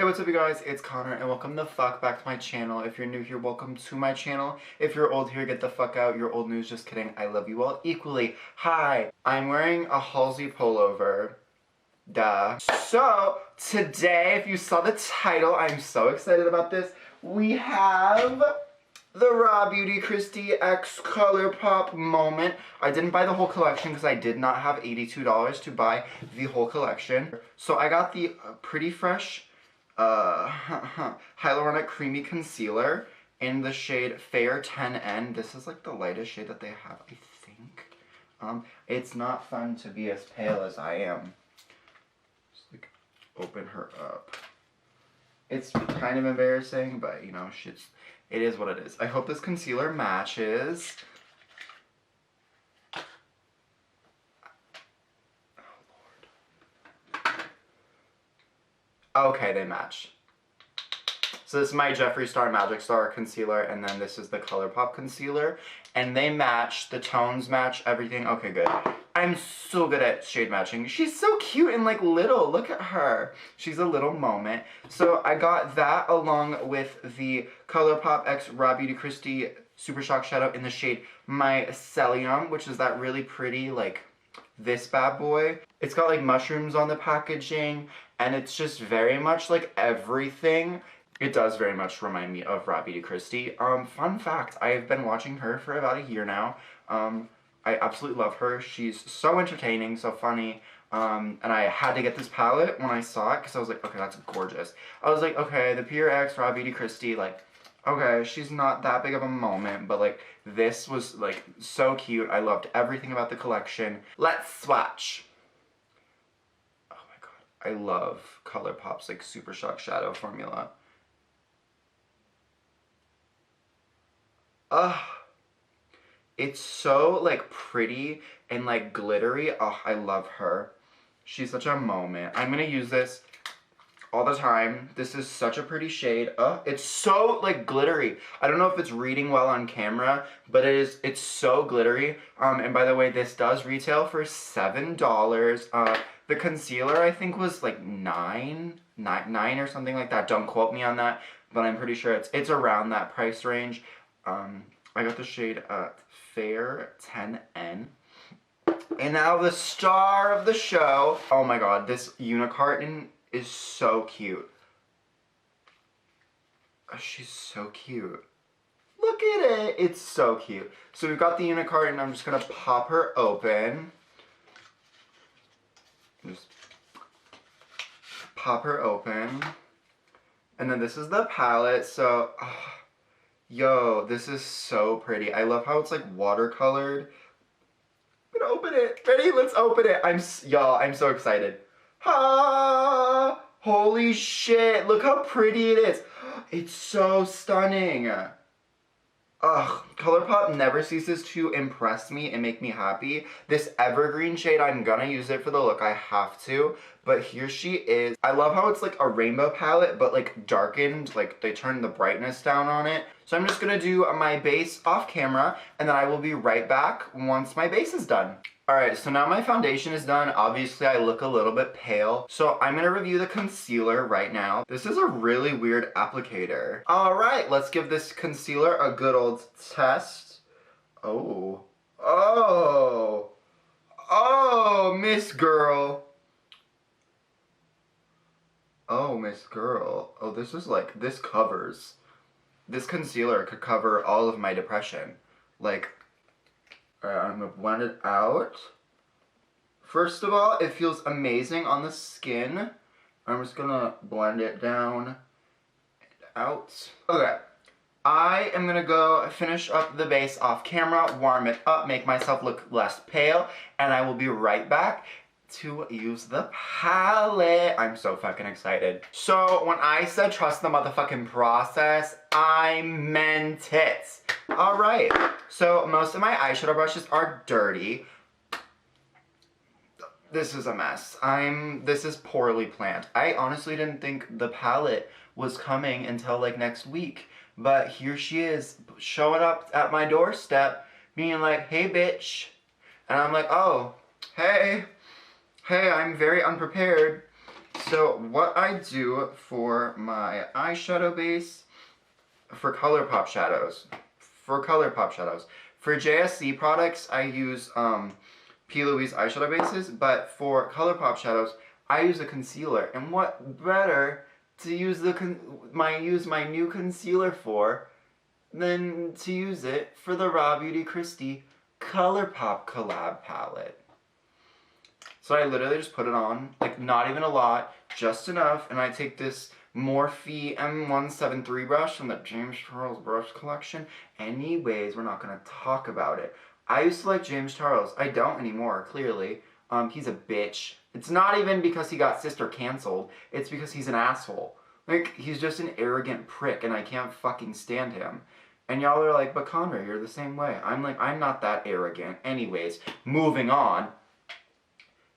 Hey, what's up you guys? It's Connor and welcome the fuck back to my channel. If you're new here, welcome to my channel. If you're old here, get the fuck out. You're old news, just kidding. I love you all equally. Hi, I'm wearing a Halsey pullover. Duh. So, today, if you saw the title, I'm so excited about this. We have the Raw Beauty Kristi X Colourpop moment. I didn't buy the whole collection because I did not have $82 to buy the whole collection. So I got the Pretty Fresh Hyaluronic Creamy Concealer in the shade Fair 10N. This is like the lightest shade that they have, I think. It's not fun to be as pale as I am. Just like open her up. It's kind of embarrassing, but you know, it is what it is. I hope this concealer matches. Okay, they match. So this is my Jeffree Star Magic Star concealer, and then this is the Colourpop concealer. And they match, the tones match, everything. Okay, good. I'm so good at shade matching. She's so cute and like little, look at her. She's a little moment. So I got that along with the Colourpop X Raw Beauty Kristi Super Shock Shadow in the shade Mycelium, which is that really pretty, like, this bad boy. It's got like mushrooms on the packaging, and it's just very much like everything. It does very much remind me of Raw Beauty Kristi. Fun fact, I've been watching her for about a year now. I absolutely love her. She's so entertaining, so funny. And I had to get this palette when I saw it because I was like, okay, that's gorgeous. I was like, okay, the Pure X Raw Beauty Kristi, like, okay, she's not that big of a moment, but like, this was like so cute. I loved everything about the collection. Let's swatch. Oh my god, I love Colourpop's like Super Shock Shadow formula. It's so like pretty and like glittery. Oh, I love her. She's such a moment. I'm gonna use this all the time. This is such a pretty shade. It's so like glittery. I don't know if it's reading well on camera, but it's so glittery. And by the way, this does retail for $7. The concealer I think was like nine or something like that. Don't quote me on that, but I'm pretty sure it's around that price range. I got the shade Fair 10N. And now the star of the show. Oh my god, this unicorn is so cute. She's so cute. Look at it. It's so cute. So we've got the unicorn, and I'm just going to pop her open. Just pop her open. And then this is the palette. So, yo, this is so pretty. I love how it's like watercolored. I'm gonna open it. Ready? Let's open it. Y'all, I'm so excited. Ah, holy shit. Look how pretty it is. It's so stunning. Ugh, Colourpop never ceases to impress me and make me happy. This evergreen shade, I'm gonna use it for the look, I have to. But here she is. I love how it's like a rainbow palette, but like darkened, like they turned the brightness down on it. So I'm just gonna do my base off camera, and then I will be right back once my base is done. Alright, so now my foundation is done. Obviously, I look a little bit pale. So I'm going to review the concealer right now. This is a really weird applicator. Alright, let's give this concealer a good old test. Oh. Oh. Oh, Miss Girl. Oh, Miss Girl. Oh, this is like, this covers. This concealer could cover all of my depression. Like, alright, I'm going to blend it out. First of all, it feels amazing on the skin. I'm just going to blend it down and out. Okay, I am going to go finish up the base off camera, warm it up, make myself look less pale, and I will be right back to use the palette. I'm so fucking excited. So when I said trust the motherfucking process, I meant it. Alright, so most of my eyeshadow brushes are dirty. This is a mess. This is poorly planned. I honestly didn't think the palette was coming until like next week. But here she is, showing up at my doorstep, being like, hey bitch. And I'm like, oh, hey. Hey, I'm very unprepared. So what I do for my eyeshadow base, for Colourpop shadows, for JSC products, I use P. Louise eyeshadow bases, but for Colourpop shadows, I use a concealer. And what better to use my new concealer for than to use it for the Raw Beauty Kristi Colourpop collab palette. So I literally just put it on, like not even a lot, just enough, and I take this Morphe M173 brush from the James Charles brush collection. Anyways, we're not gonna talk about it. I used to like James Charles. I don't anymore, clearly. He's a bitch. It's not even because he got Sister canceled, it's because he's an asshole. Like, he's just an arrogant prick, and I can't fucking stand him. And y'all are like, but Connor, you're the same way. I'm like, I'm not that arrogant. Anyways, moving on.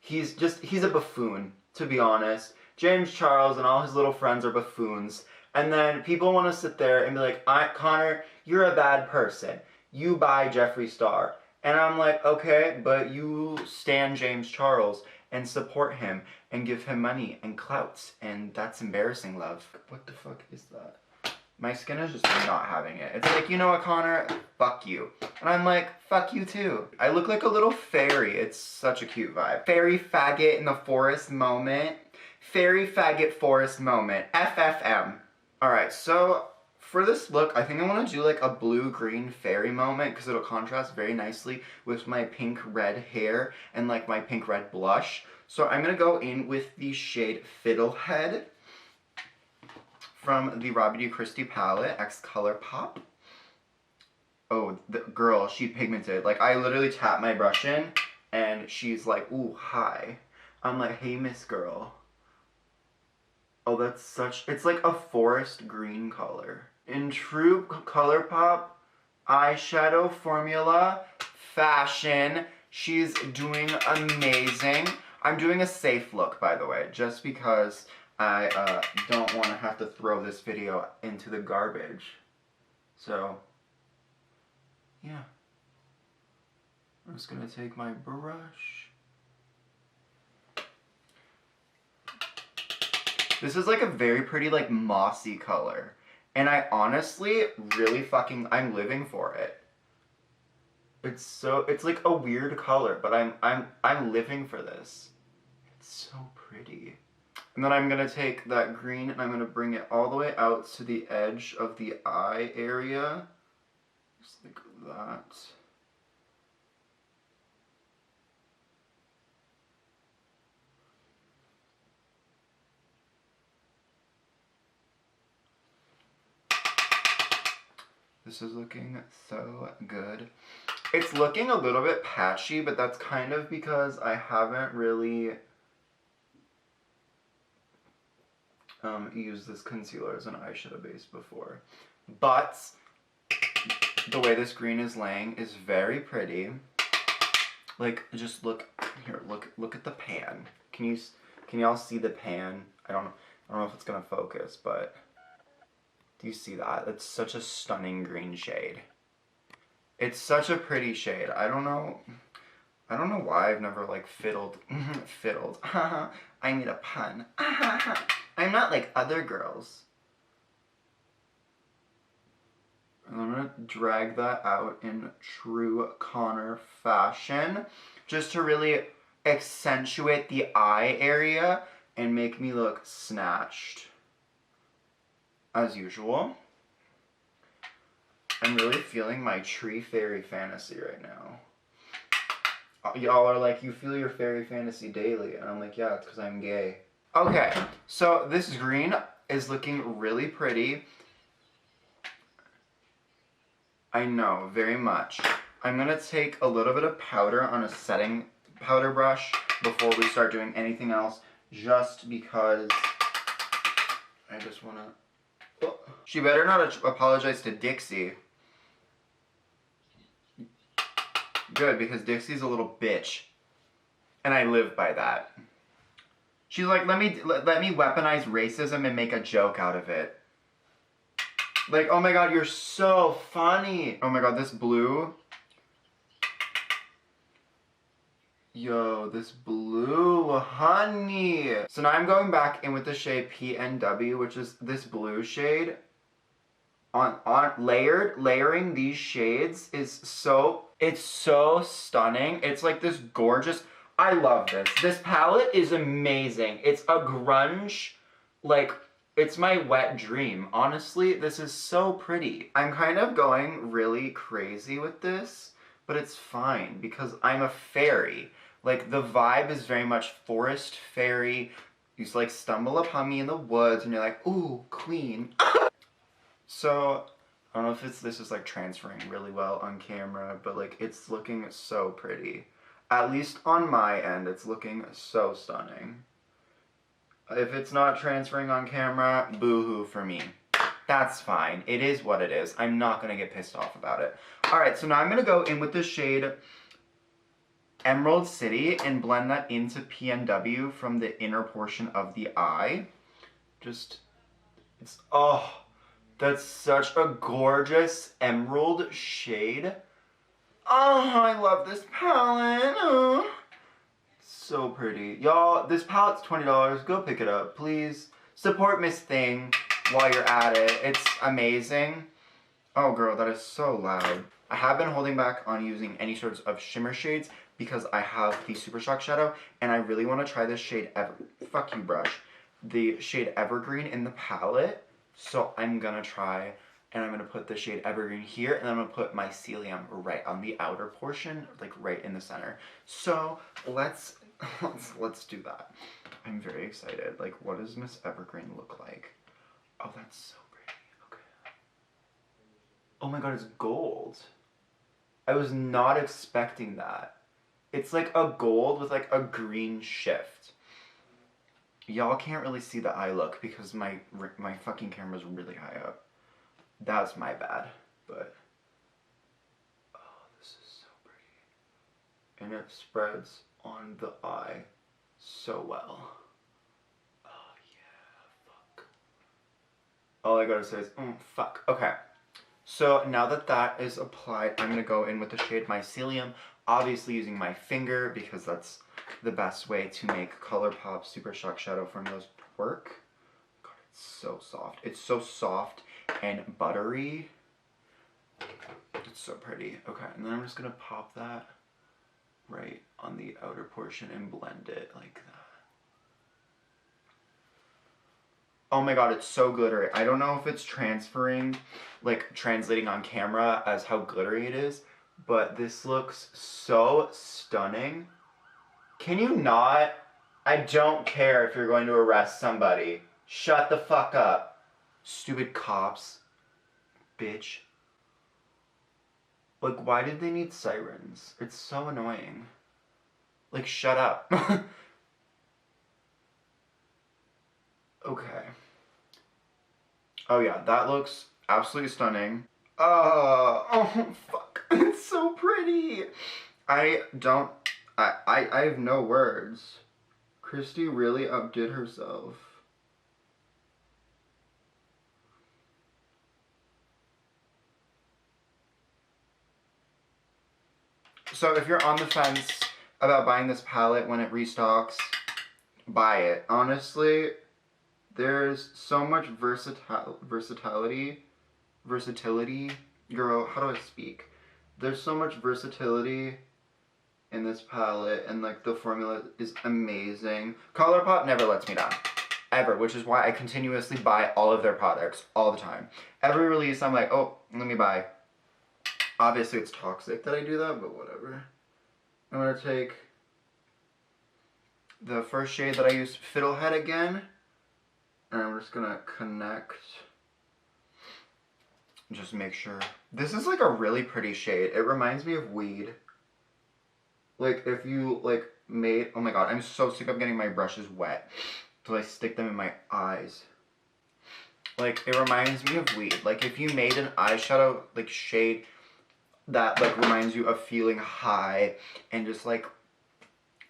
He's a buffoon, to be honest. James Charles and all his little friends are buffoons. And then people want to sit there and be like, Connor, you're a bad person. You buy Jeffree Star. And I'm like, okay, but you stan James Charles and support him and give him money and clout. And that's embarrassing, love. What the fuck is that? My skin is just not having it. It's like, you know what, Connor? Fuck you. And I'm like, fuck you too. I look like a little fairy. It's such a cute vibe. Fairy faggot in the forest moment. Fairy faggot forest moment. FFM. Alright, so for this look, I think I want to do like a blue-green fairy moment because it'll contrast very nicely with my pink-red hair and like my pink-red blush. So I'm going to go in with the shade Fiddlehead from the Raw Beauty Kristi palette, X Colourpop. Oh, the girl, she pigmented. Like, I literally tap my brush in, and she's like, ooh, hi. I'm like, hey, Miss Girl. Oh, that's such... It's like a forest green color. In true Colourpop eyeshadow formula fashion, she's doing amazing. I'm doing a safe look, by the way, just because I don't want to have to throw this video into the garbage. So, yeah. I'm just going to take my brush. This is like a very pretty, like, mossy color. And I honestly really I'm living for it. It's like a weird color, but I'm living for this. It's so pretty. And then I'm going to take that green and I'm going to bring it all the way out to the edge of the eye area. Just like that. This is looking so good. It's looking a little bit patchy, but that's kind of because I haven't really used this concealer as an eyeshadow base before. But the way this green is laying is very pretty. Like, just look here. Look at the pan. Can y'all see the pan? I don't know if it's gonna focus, but do you see that? It's such a stunning green shade. It's such a pretty shade. I don't know why I've never like fiddled. I need a pun. I'm not like other girls. And I'm gonna drag that out in true Connor fashion, just to really accentuate the eye area and make me look snatched, as usual. I'm really feeling my tree fairy fantasy right now. Y'all are like, you feel your fairy fantasy daily. And I'm like, yeah, it's because I'm gay. Okay, so this green is looking really pretty. I know, very much. I'm going to take a little bit of powder on a setting powder brush before we start doing anything else, just because I just want to... Oh. She better not apologize to Dixie. Good, because Dixie's a little bitch. And I live by that. She's like, let me weaponize racism and make a joke out of it. Like, oh my god, you're so funny. Oh my god, this blue. Yo, this blue, honey. So now I'm going back in with the shade PNW, which is this blue shade. Layering these shades is so, it's so stunning. It's like this gorgeous, I love this. This palette is amazing. It's a grunge, like, it's my wet dream. Honestly, this is so pretty. I'm kind of going really crazy with this, but it's fine because I'm a fairy. Like, the vibe is very much forest fairy. You just like stumble upon me in the woods and you're like, ooh, queen. So, I don't know if this is like transferring really well on camera, but like it's looking so pretty. At least on my end, it's looking so stunning. If it's not transferring on camera, boo-hoo for me. That's fine. It is what it is. I'm not gonna get pissed off about it. Alright, so now I'm gonna go in with the shade Emerald City and blend that into PNW from the inner portion of the eye. Just, it's, oh, that's such a gorgeous emerald shade. Oh, I love this palette. Oh. So pretty. Y'all, this palette's $20. Go pick it up, please. Support Miss Thing while you're at it. It's amazing. Oh, girl, that is so loud. I have been holding back on using any sorts of shimmer shades because I have the Super Shock Shadow, and I really want to try this shade fuck you, brush. The shade Evergreen in the palette. So I'm gonna try, and I'm gonna put the shade Evergreen here, and I'm gonna put Mycelium right on the outer portion, like right in the center. So let's do that. I'm very excited. Like, what does Miss Evergreen look like? Oh, that's so pretty. Okay. Oh my god, it's gold. I was not expecting that. It's like a gold with like a green shift. Y'all can't really see the eye look because my fucking camera's really high up. That's my bad, but oh, this is so pretty. And it spreads on the eye so well. Oh yeah, fuck. All I gotta say is, fuck. Okay. So now that that is applied, I'm gonna go in with the shade Mycelium, obviously using my finger because that's the best way to make Colourpop Super Shock Shadow Formulas work. God, it's so soft. It's so soft and buttery. It's so pretty. Okay, and then I'm just gonna pop that right on the outer portion and blend it like that. Oh my god, it's so glittery. I don't know if it's transferring, like translating on camera as how glittery it is, but this looks so stunning. Can you not? I don't care if you're going to arrest somebody. Shut the fuck up. Stupid cops. Bitch. Like, why did they need sirens? It's so annoying. Like, shut up. Okay. Oh yeah, that looks absolutely stunning. Oh, fuck. It's so pretty. I have no words. Kristi really outdid herself. So if you're on the fence about buying this palette when it restocks, buy it. Honestly, there's so much versatility. Girl, how do I speak? There's so much versatility in this palette, and like the formula is amazing. Colourpop never lets me down. Ever, which is why I continuously buy all of their products all the time. Every release I'm like, oh, let me buy. Obviously it's toxic that I do that, but whatever. I'm gonna take the first shade that I used, Fiddlehead, again, and I'm just gonna connect. Just make sure. This is like a really pretty shade. It reminds me of weed. Like if you like made, oh my god, I'm so sick of getting my brushes wet till I stick them in my eyes. Like it reminds me of weed. Like if you made an eyeshadow like shade that like reminds you of feeling high and just like,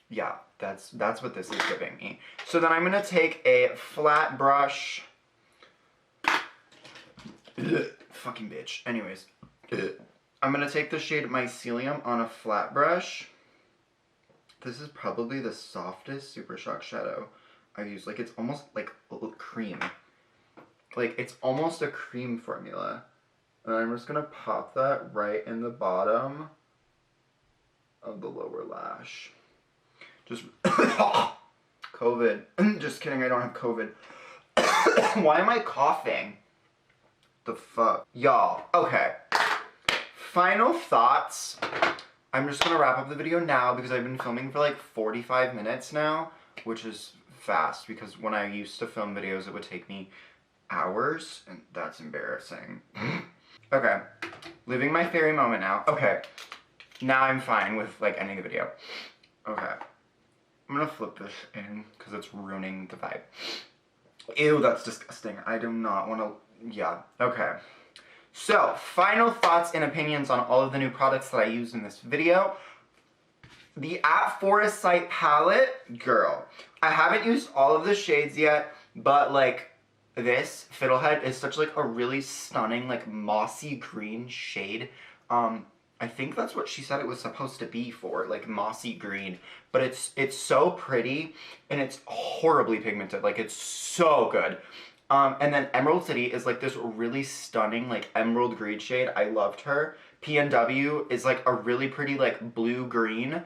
yeah, that's what this is giving me. So then I'm gonna take a flat brush. Ugh, fucking bitch. Anyways, I'm gonna take the shade Mycelium on a flat brush. This is probably the softest Super Shock shadow I've used. Like, it's almost like cream. Like, it's almost a cream formula. And I'm just gonna pop that right in the bottom of the lower lash. Just COVID. Just kidding, I don't have COVID. Why am I coughing? The fuck? Y'all, okay. Final thoughts. I'm just gonna wrap up the video now because I've been filming for like 45 minutes now, which is fast because when I used to film videos, it would take me hours, and that's embarrassing. Okay, living my fairy moment now. Okay, now I'm fine with like ending the video. Okay, I'm gonna flip this in because it's ruining the vibe. Ew, that's disgusting. I do not want to, yeah, okay. So, final thoughts and opinions on all of the new products that I used in this video. The At Forest Sight palette, girl. I haven't used all of the shades yet, but like this Fiddlehead is such like a really stunning like mossy green shade. I think that's what she said it was supposed to be for, like mossy green, but it's so pretty and it's horribly pigmented. Like, it's so good. And then Emerald City is like this really stunning like emerald green shade. I loved her. PNW is like a really pretty like blue green.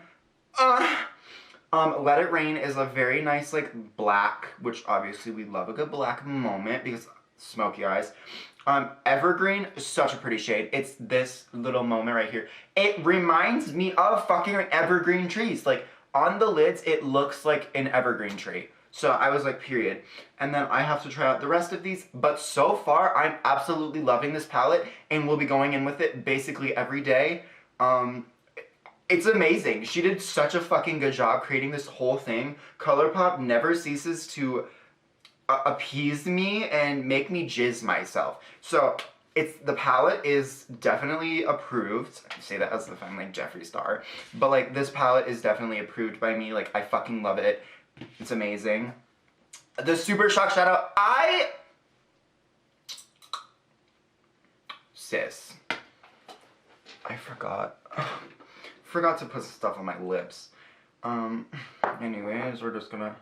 Let It Rain is a very nice like black, which obviously we love a good black moment because smoky eyes. Evergreen is such a pretty shade. It's this little moment right here. It reminds me of fucking evergreen trees. Like, on the lids, it looks like an evergreen tree. So I was like, period. And then I have to try out the rest of these. But so far, I'm absolutely loving this palette and we'll be going in with it basically every day. It's amazing. She did such a fucking good job creating this whole thing. Colourpop never ceases to appease me and make me jizz myself. So the palette is definitely approved. I say that as if I'm like Jeffree Star. But like, this palette is definitely approved by me. Like, I fucking love it. It's amazing. The Super Shock Shadow, sis, I forgot to put stuff on my lips. Anyways, we're gonna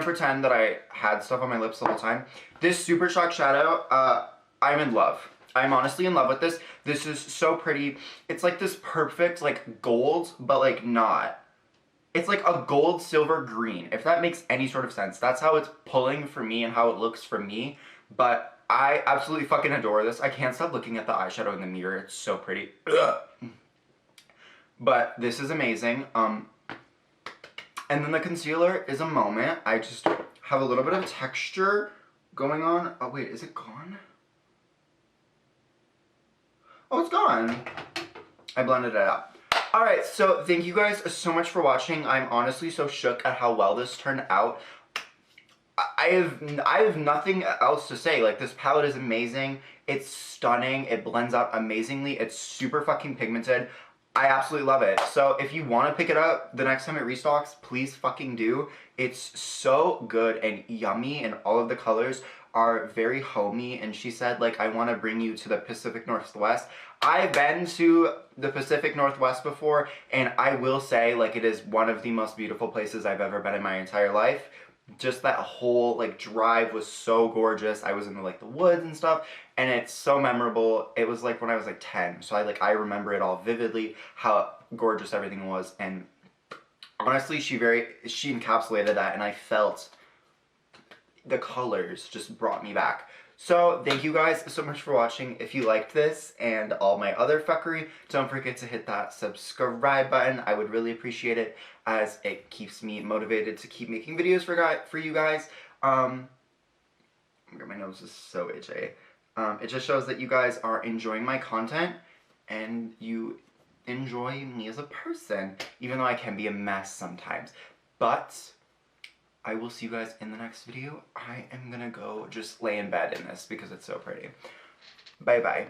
pretend that I had stuff on my lips the whole time. This Super Shock Shadow, I'm in love. I'm honestly in love with this. This is so pretty. It's like this perfect, like, gold, but, like, not. It's like a gold, silver, green, if that makes any sort of sense. That's how it's pulling for me and how it looks for me. But I absolutely fucking adore this. I can't stop looking at the eyeshadow in the mirror. It's so pretty. Ugh. But this is amazing. And then the concealer is a moment. I just have a little bit of texture going on. Oh, wait, is it gone? Oh, it's gone. I blended it out. Alright, so thank you guys so much for watching. I'm honestly so shook at how well this turned out. I have nothing else to say. Like, this palette is amazing. It's stunning. It blends out amazingly. It's super fucking pigmented. I absolutely love it. So if you want to pick it up the next time it restocks, please fucking do. It's so good and yummy, and all of the colors are very homey. And she said, like, I want to bring you to the Pacific Northwest. I've been to the Pacific Northwest before, and I will say, like, it is one of the most beautiful places I've ever been in my entire life. Just that whole, like, drive was so gorgeous. I was in, like, the woods and stuff, and it's so memorable. It was, like, when I was, like, 10, so I remember it all vividly, how gorgeous everything was, and honestly, she encapsulated that, and I felt the colors just brought me back. So, thank you guys so much for watching. If you liked this and all my other fuckery, don't forget to hit that subscribe button. I would really appreciate it, as it keeps me motivated to keep making videos for you guys. My nose is so itchy. It just shows that you guys are enjoying my content, and you enjoy me as a person, even though I can be a mess sometimes. But I will see you guys in the next video. I am gonna go just lay in bed in this because it's so pretty. Bye bye.